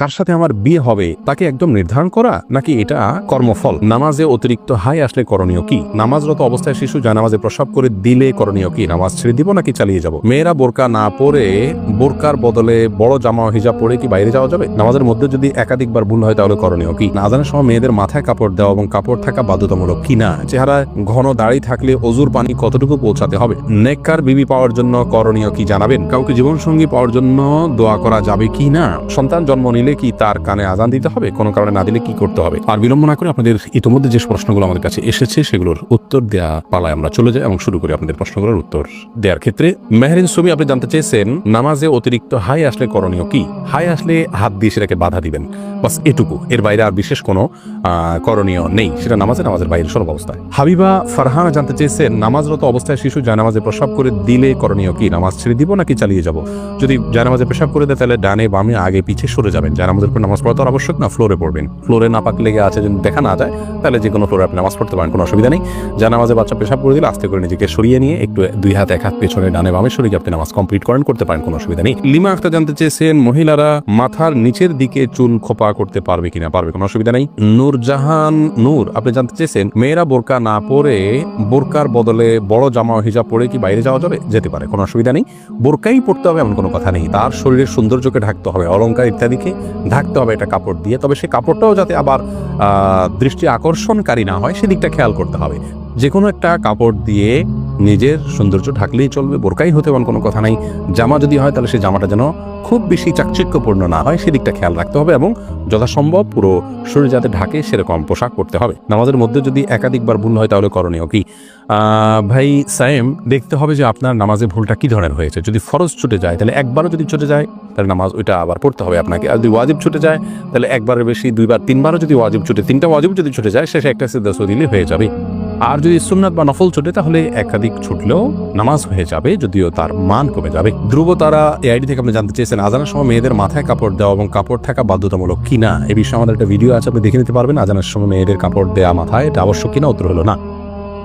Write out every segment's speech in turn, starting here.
কার সাথে আমার বিয়ে হবে তাকে একদম নির্ধারণ করা, নাকি এটা কর্মফল? নামাজে অতিরিক্ত হাই আসলে করণীয় কি? নামাজরত অবস্থায় শিশু জানামাজে প্রস্রাব করে দিলে করণীয় কি? নামাজ ছেড়ে দিব নাকি চালিয়ে যাব? মেয়েরা বোরকা না পরে বোরকার বদলে বড় জামা হিজাব পরে কি বাইরে যাওয়া যাবে? নামাজের মধ্যে যদি একাধিকবার ভুল হয় তাহলে করণীয় কি? আজানের সময় মেয়েদের মাথায় কাপড় দেওয়া এবং কাপড় থাকা বাধ্যতামূলক কিনা? চেহারা ঘন দাড়ি থাকলে অজুর পানি কতটুকু পৌঁছাতে হবে? নেককার বিবি পাওয়ার জন্য করণীয় কি জানাবেন? কাউকে জীবনসঙ্গী পাওয়ার জন্য দোয়া করা যাবে কি না? সন্তান জন্ম নিলে কি তার কানে আজান দিতে হবে? কোনো কারণে না দিলে কি করতে হবে? আর বিলম্ব না করে আপনাদের ইতিমধ্যে যে প্রশ্নগুলো আমাদের কাছে এসেছে সেগুলোর উত্তর দেওয়া পালায় আমরা চলে যাই এবং শুরু করি আপনাদের প্রশ্নগুলোর উত্তর দেওয়ার ক্ষেত্রে। মেহরিন সুমি আপনি জানতে চেয়েছেন নামাজে অতিরিক্ত হাই আসলে করণীয় কি? হাই আসলে হাত দিয়ে সেটাকে বাধা দিবেন, বাস এটুকু, এর বাইরে আর বিশেষ কোনো করণীয় নেই। সেটা নামাজের বাইরে সর্ব অবস্থায়। হাবিবা ফারহানা জানতে চেয়েছেন নামাজরত অবস্থায় শিশু জানামাজে প্রস্রাব করে দিলে করণীয় কি? নামাজ ছেড়ে দিব নাকি চালিয়ে যাব? যদি জানামাজে পেশাব করে দেয় তাহলে ডানে বামে আগে পিছিয়ে সরে যাবেন। জানামাজের পর নামাজ পড়া তো আবশ্যক না, ফ্লোরে পড়বেন। ফ্লোরে না পাক লেগে আছে যদি দেখা না যায় তাহলে যে কোনো ফ্লোরে আপনি নামাজ পড়তে পারেন, কোনো অসুবিধা নেই। জানামাজে বাচ্চা পেশাব করে দিলে আস্তে করে নিজেকে সরিয়ে নিয়ে একটু দুই হাত এক হাত পেছনে ডানে বামে সরিয়ে আপনি নামাজ কমপ্লিট করতে পারেন, কোনো অসুবিধা নেই। লিমা আক্তার জানতে চেয়েছেন মহিলারা মাথার নিচের দিকে চুল খোপা করতে পারবে কিনা? পারবে, কোনো অসুবিধা নেই। নূরজাহান নূর আপনি জানতে চেয়েছেন মেয়েরা বোরকা না পরে বোরকার বদলে বড় জামা হিজাব পরে কি বাইরে যাওয়া যাবে? যেতে পারে, কোনো অসুবিধা নেই। বোরকাই পড়তে হবে এমন কোনো কথা নেই। তার শরীরের সৌন্দর্যকে ঢাকতে হবে, অলংকার ইত্যাদিকে ঢাকতে হবে এটা কাপড় দিয়ে, তবে সেই কাপড়টাও যাতে আবার দৃষ্টি আকর্ষণকারী না হয় সেদিকটা খেয়াল করতে হবে। যে কোনো একটা কাপড় দিয়ে নিজের সৌন্দর্য ঢাকলেই চলবে, বোরকাই হতে এমন কোনো কথা নাই। জামা যদি হয় তাহলে সেই জামাটা যেন খুব বেশি চাকচিক্যপূর্ণ না হয় সেদিকটা খেয়াল রাখতে হবে এবং যথাসম্ভব পুরো শরীর যাতে ঢাকে সেরকম পোশাক পরতে হবে। নামাজের মধ্যে যদি একাধিকবার ভুল হয় তাহলে করণীয় কি? ভাই সায়েম, দেখতে হবে যে আপনার নামাজে ভুলটা কি ধরনের হয়েছে। যদি ফরজ ছুটে যায় তাহলে একবারও যদি ছুটে যায় তাহলে নামাজ ওইটা আবার পড়তে হবে আপনাকে। আর যদি ওয়াজিব ছুটে যায় তাহলে একবারের বেশি দুইবার তিনবারও যদি ওয়াজিব ছুটে, তিনটা ওয়াজিব যদি ছুটে যায় শেষে একটা সিজদা দিলে হয়ে যাবে। আর যদি সুন্নাত বা নফল ছুটে তাহলে একাধিক ছুটলেও নামাজ হয়ে যাবে, যদিও তার মান কমে যাবে। ধ্রুব তারা এআইডি থেকে আপনি জানতে চেয়েছেন আজানের সময় মেয়েদের মাথায় কাপড় দেওয়া এবং কাপড় থাকা বাধ্যতামূলক কিনা? এ বিষয়ে আমাদের একটা ভিডিও আছে, আপনি দেখে নিতে পারবেন। আজানের সময় মেয়েদের কাপড় দেওয়া মাথায় এটা আবশ্যক কিনা? উত্তর হলো না।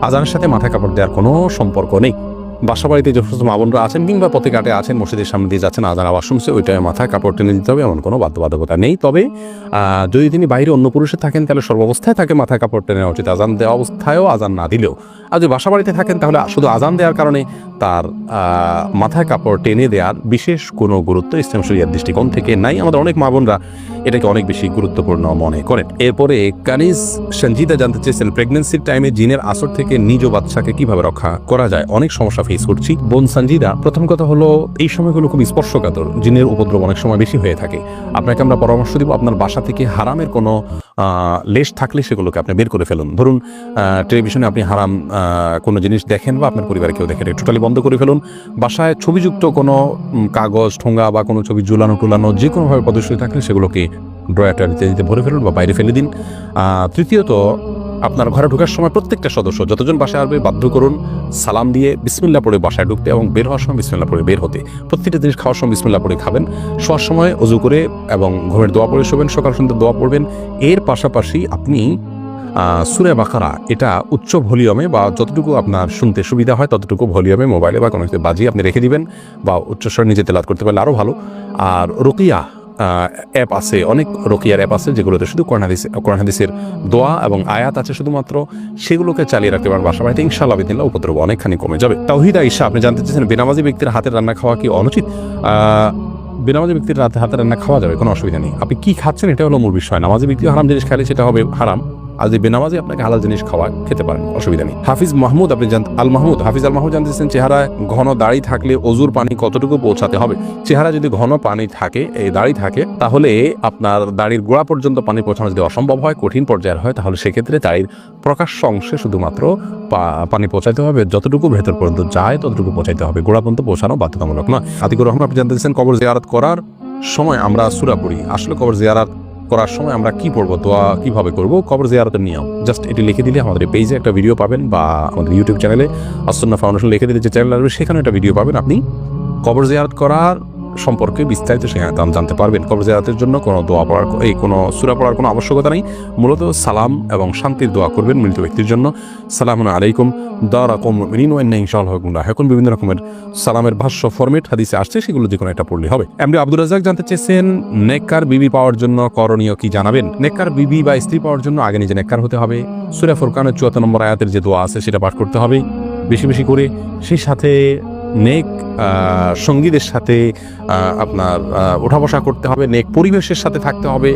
আজানের সাথে মাথায় কাপড় দেওয়ার কোনো সম্পর্ক নেই। বাসা বাড়িতে যে সমস্ত মা বোনরা আছেন কিংবা পথে ঘাটে আছেন, মসজিদের সামনে দিয়ে যাচ্ছেন, আজান আওয়াজ শুনছে, ওইটাই মাথায় কাপড় টেনে দিতে হবে, এমন কোনো বাধ্যবাধকতা নেই। তবে যদি তিনি বাইরে অন্য পুরুষে থাকেন তাহলে সর্বাবস্থায় তাকে মাথায় কাপড় টেনে নেওয়া উচিত, আজান দেওয়া অবস্থায়ও আজান না দিলেও। আর যদি বাসা বাড়িতে থাকেন তাহলে শুধু আজান দেওয়ার কারণে তার মাথায় কাপড় টেনে দেওয়ার বিশেষ কোনো গুরুত্ব ইসলাম শরিয়ার দৃষ্টিকোণ থেকে নাই। আমাদের অনেক মা বোনরা এটাকে অনেক বেশি গুরুত্বপূর্ণ মনে করেন। এরপরে কানিজ সঞ্জিদা জানতে চেয়েছেন প্রেগনেন্সির টাইমে জিনের আসর থেকে নিজ বাচ্চাকে কিভাবে রক্ষা করা যায়? অনেক সমস্যা ফেস করছি বোন সঞ্জিদা। প্রথম কথা হলো এই সময়গুলো খুব স্পর্শকাতর, জিনের উপদ্রব অনেক সময় বেশি হয়ে থাকে। আপনাকে আমরা পরামর্শ দিব আপনার বাসা থেকে হারামের কোনো লেশ থাকলে সেগুলোকে আপনি বের করে ফেলুন। ধরুন টেলিভিশনে আপনি হারাম কোনো জিনিস দেখেন বা আপনার পরিবারে কেউ দেখেন, টোটালি বন্ধ করে ফেলুন। বাসায় ছবিযুক্ত কোনো কাগজ ঠোঙ্গা বা কোনো ছবি ঝুলানো টুলানো যে কোনোভাবে প্রদর্শিত থাকলে সেগুলোকে ড্রয়ার ইত্যাদিতে ভরে ফেলুন বা বাইরে ফেলে দিন। তৃতীয়ত, আপনার ঘরে ঢোকার সময় প্রত্যেকটা সদস্য যতজন বাসায় আসবে বাধ্য করুন সালাম দিয়ে বিসমিল্লাহ পড়ে বাসায় ঢুকতে এবং বের হওয়ার সময় বিসমিল্লাহ পড়ে বের হতে। প্রত্যেকটা জিনিস খাওয়ার সময় বিসমিল্লাহ পড়ে খাবেন, শোয়ার সময় ওযু করে এবং ঘুমের দোয়া পড়ে শোবেন, সকাল সন্ধ্যা দোয়া পড়বেন। এর পাশাপাশি আপনি সূরা বাকারা এটা উচ্চ ভলিউমে বা যতটুকু আপনার শুনতে সুবিধা হয় ততটুকু ভলিউমে মোবাইলে বা কোনো কিছু বাজিয়ে আপনি রেখে দিবেন বা উচ্চস্বরে নিজে তেলাওয়াত করতে পারলে আরও ভালো। আর রুকিয়া অ্যাপ আছে, অনেক রুকিয়ার অ্যাপ আছে যেগুলোতে শুধু কোরআন হাদিসের দোয়া এবং আয়াত আছে শুধুমাত্র, সেগুলোকে চালিয়ে রাখতে পারেন বাসা বাড়িতে, ইনশাআল্লাহ বিদিনিল্লাহ উপদ্রব অনেকখানি কমে যাবে। তাওহিদ আয়েশা আপনি জানতে চেয়েছেন বেনামাজি ব্যক্তির হাতের রান্না খাওয়া কি অনুচিত? বেনামাজি ব্যক্তির হাতে রান্না খাওয়া যাবে, কোনো অসুবিধা নেই। আপনি কি খাচ্ছেন এটা হলো মূল বিষয়। নামাজি ব্যক্তি হারাম জিনিস খাইলে সেটা হবে হারাম, আর যদি বেনামাজি আপনাকে হালাল জিনিস খেতে পারেন, অসুবিধা নেই। হাফিজ মাহমুদ আপনি হাফিজ আল মাহমুদ জানতেছেন চেহারা ঘন দাড়ি থাকলে অজুর পানি কতটুকু পৌঁছাতে হবে? চেহারা যদি ঘন পানি থাকে, এই দাড়ি থাকে, তাহলে আপনার দাড়ির গোড়া পর্যন্ত পানি পৌঁছানো যদি অসম্ভব হয়, কঠিন পর্যায়ের হয়, তাহলে সেক্ষেত্রে দাড়ির প্রকাশ্য অংশে শুধুমাত্র পানি পৌঁছাইতে হবে, যতটুকু ভেতর পর্যন্ত যায় ততটুকু পৌঁছাইতে হবে, গোড়া পর্যন্ত পৌঁছানো বাধ্যতামূলক নয়। আতিকুর রহমান আপনি জানতেছেন কবর জিয়ারত করার সময় আমরা সূরা পড়ি, আসলে কবর জিয়ারত করার সময় আমরা কি পড়বো, দোয়া কিভাবে করবো, কবর জিয়ারতের নিয়ম জাস্ট এটি লিখে দিলে আমাদের পেজে একটা ভিডিও পাবেন বা আমাদের ইউটিউব চ্যানেলে আসুন্নাহ ফাউন্ডেশন লিখে দিলে যে চ্যানেল আসবে সেখানে একটা ভিডিও পাবেন। আপনি কবর জিয়ারত করার সম্পর্কে বিস্তারিত সেখানে জানতে পারবেন। কবর জিয়ারতের জন্য কোনো দোয়া পড়ার কোনো সূরা পড়ার কোনো আবশ্যকতা নেই। মূলত সালাম এবং শান্তির দোয়া করবেন মৃত ব্যক্তির জন্য। সালামুন আলাইকুম দারাকুম মুমিনিন ওয়া ইন্না ইনশাআল্লাহ গুমরাহ। এখন বিভিন্ন রকমের সালামের ভাষ্য ফরম্যাট হাদিসে আসছে, সেগুলো যে কোনো একটা পড়লে হবে। এমডি আব্দুর রাজ্জাক জানতে চেয়েছেন নেককার বিবি পাওয়ার জন্য করণীয় কি জানাবেন। নেককার বিবি বা স্ত্রী পাওয়ার জন্য আগে নিজে নেককার হতে হবে। সূরা ফুরকানের ৭৪ নম্বর আয়াতের যে দোয়া আছে সেটা পাঠ করতে হবে বেশি বেশি করে। সেই সাথে নেক সঙ্গীদের সাথে আপনার ওঠা বসা করতে হবে, নেক পরিবেশের সাথে থাকতে হবে।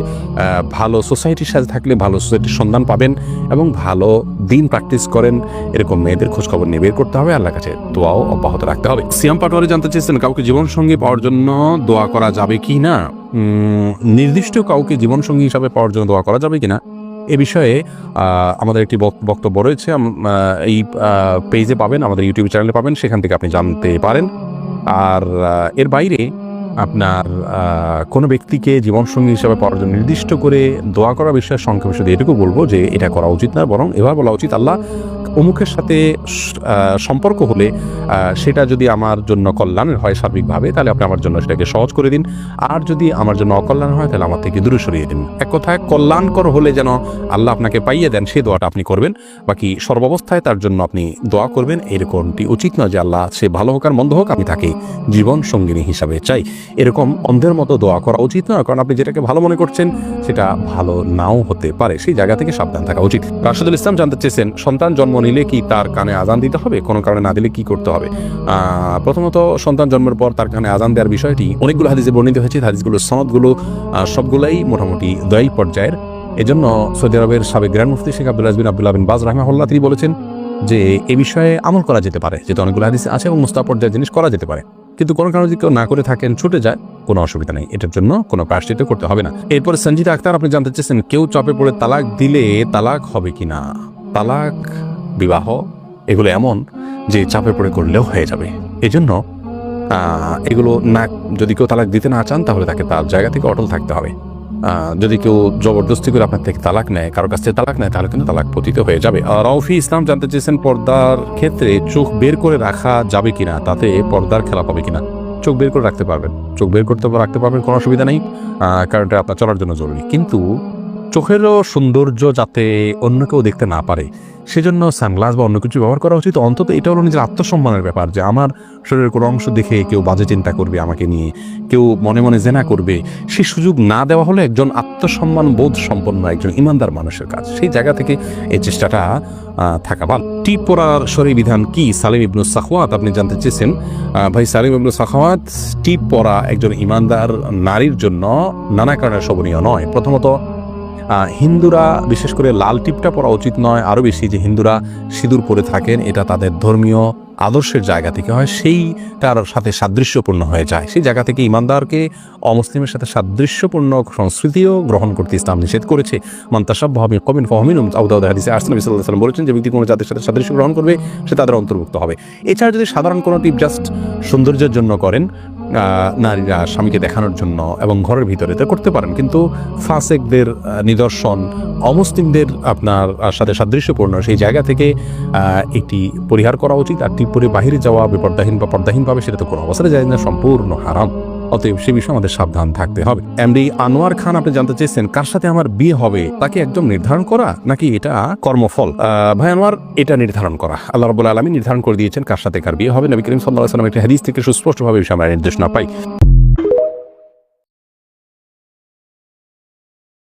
ভালো সোসাইটির সাথে থাকলে ভালো সোসাইটির সন্ধান পাবেন এবং ভালো দিন প্র্যাকটিস করেন এরকম মেয়েদের খোঁজখবর নিয়ে বের করতে হবে। আল্লাহর কাছে দোয়াও অব্যাহত রাখতে হবে। সিয়াম পাটোয়ারি জানতে চেয়েছেন কাউকে জীবনসঙ্গী পাওয়ার জন্য দোয়া করা যাবে কি না। নির্দিষ্ট কাউকে জীবনসঙ্গী হিসাবে পাওয়ার জন্য দোয়া করা যাবে কিনা এ বিষয়ে আমাদের একটি বক্তব্য রয়েছে, এই পেজে পাবেন, আমাদের ইউটিউব চ্যানেলে পাবেন, সেখান থেকে আপনি জানতে পারেন। আর এর বাইরে আপনার কোনো ব্যক্তিকে জীবনসঙ্গী হিসাবে পাওয়ার জন্য নির্দিষ্ট করে দোয়া করার বিষয়ে সংক্ষেপে শুধু এটুকু বলবো যে এটা করা উচিত না, বরং এভাবে বলা উচিত আল্লাহ অমুকের সাথে সম্পর্ক হলে সেটা যদি আমার জন্য কল্যাণের হয় সার্বিকভাবে, তাহলে আপনি আমার জন্য সেটাকে সহজ করে দিন। আর যদি আমার জন্য অকল্যাণ হয় তাহলে আমার থেকে দূরে সরিয়ে দিন। এক কথায় কল্যাণকর হলে যেন আল্লাহ আপনাকে পাইয়ে দেন, সেই দোয়াটা আপনি করবেন। বাকি সর্বাবস্থায় তার জন্য আপনি দোয়া করবেন, এরকমটি উচিত নয় যে আল্লাহ সে ভালো হোক আর মন্দ হোক আমি তাকে জীবন সঙ্গিনী হিসাবে চাই। এরকম অন্ধের মতো দোয়া করা উচিত নয়, কারণ আপনি যেটাকে ভালো মনে করছেন সেটা ভালো নাও হতে পারে। সেই জায়গা থেকে সাবধান থাকা উচিত। রাশেদুল ইসলাম জানতে চেয়েছেন সন্তান জন্ম নিলে কি তার কানে আজান দিতে হবে, কোনো কারণে না দিলে কি করতে হবে। প্রথমত সন্তান জন্মের পর তার কানে আজান দেওয়ার বিষয়টি অনেকগুলো হাদিসে বর্ণিত হয়েছে। হাদিসগুলোর সনদগুলো সবগুলাই মোটামুটি দয়াই পর্যায়ের। এজন্য সৌদি আরবের সাবেক গ্র্যান্ড মুফতি শেখ আব্দুল আজিজ বিন আব্দুল্লাহ বিন বাজ রাহিমাহুল্লাহ তিনি বলেছেন যে এ বিষয়ে আমল করা যেতে পারে, যেহেতু অনেকগুলো হাদিস আছে এবং মুস্তাহাব পর্যায়ের জিনিস করা যেতে পারে। কিন্তু কোনো কারণে যদি কেউ না করে থাকেন, ছুটে যায়, কোনো অসুবিধা নেই, এটার জন্য কোনো প্রায়শ্চিত্ত করতে হবে না। এরপরে সঞ্জিদা আক্তার আপনি জানতে চেয়েছেন কেউ চাপে পড়ে তালাক দিলে তালাক হবে কিনা। তালাক, বিবাহ এগুলো এমন যে চাপে পড়ে করলেও হয়ে যাবে। এজন্য এগুলো না, যদি কেউ তালাক দিতে না চান তাহলে তাকে তার জায়গা থেকে অটল থাকতে হবে। যদি কেউ জবরদস্তি করে আপনার থেকে তালাক নেয়, কারোর কাছ থেকে তালাক নেয়, তাহলে কিন্তু তালাক পতিত হয়ে যাবে। রৌফি ইসলাম জানতে চেয়েছেন পর্দার ক্ষেত্রে চোখ বের করে রাখা যাবে কিনা, তাতে পর্দার খেলা পাবে কিনা। চোখ বের করে রাখতে পারবেন, চোখ বের করতে রাখতে পারবেন, কোনো অসুবিধা নেই, কারণ এটা আপনার চলার জন্য জরুরি। কিন্তু চোখেরও সৌন্দর্য যাতে অন্য কেউ দেখতে না পারে সেজন্য সানগ্লাস বা অন্য কিছু ব্যবহার করা উচিত। অন্তত এটা হলো নিজের আত্মসম্মানের ব্যাপার, যে আমার শরীরের কোনো অংশ দেখে কেউ বাজে চিন্তা করবে আমাকে নিয়ে, কেউ মনে মনে জেনা করবে, সে সুযোগ না দেওয়া হলে একজন আত্মসম্মান বোধ সম্পন্ন একজন ইমানদার মানুষের কাজ। সেই জায়গা থেকে এই চেষ্টাটা থাকা ভালো। টিপ পরার শরীর বিধান কি, সালিম ইবনু সাখওয়াত আপনি জানতে চেয়েছেন। ভাই সালিম ইবনু সাখওয়াত, টিপ পরা একজন ইমানদার নারীর জন্য নানা কারণে শোভনীয় নয়। প্রথমত হিন্দুরা বিশেষ করে লাল টিপটা পরা উচিত নয়, আরও বেশি যে হিন্দুরা সিঁদুর পরে থাকেন এটা তাদের ধর্মীয় আদর্শের জায়গা থেকে হয়, সেইটার সাথে সাদৃশ্যপূর্ণ হয়ে যায়। সেই জায়গা থেকে ইমানদারকে অমুসলিমের সাথে সাদৃশ্যপূর্ণ সংস্কৃতিও গ্রহণ করতে ইসলাম নিষেধ করেছে। মান তাশাব্বাহা বিকওমিন ফাহুয়া মিনহুম, আবু দাউদ হাদিসে আসছে নবী সাল্লাল্লাহু আলাইহি ওয়াসাল্লাম বলেছেন যে ব্যক্তি কোনো জাতির সাথে সাদৃশ্য গ্রহণ করবে সে তাদের অন্তর্ভুক্ত হবে। এছাড়া যদি সাধারণ কোনো টিপ জাস্ট সৌন্দর্যের জন্য করেন, নারীরা স্বামীকে দেখানোর জন্য এবং ঘরের ভিতরে তো করতে পারেন, কিন্তু ফাসেকদের নিদর্শন, অমুসলিমদের আপনার সাথে সাদৃশ্যপূর্ণ সেই জায়গা থেকে একটি পরিহার করা উচিত। আর টিপ পরে বাহিরে যাওয়া বেপর্দাহীন বা পর্দাহীনভাবে সেটা তো কোনো অবস্থায় যায় না, সম্পূর্ণ হারাম। অতএব সে বিষয়ে আমাদের সাবধান থাকতে হবে। এমডি আনোয়ার খান আপনি জানতে চেয়েছেন কার সাথে আমার বিয়ে হবে তাকে একদম নির্ধারণ করা নাকি এটা কর্মফল। ভাই আনোয়ার, এটা নির্ধারণ করা আল্লাহ রাব্বুল আলামিন নির্ধারণ করে দিয়েছেন কার সাথে কার বিয়ে হবে। নবী করিম সাল্লাল্লাহু আলাইহি ওয়াসাল্লাম একটা হাদিস থেকে সুস্পষ্টভাবে বিষয়ে আমরা নির্দেশনা পাই।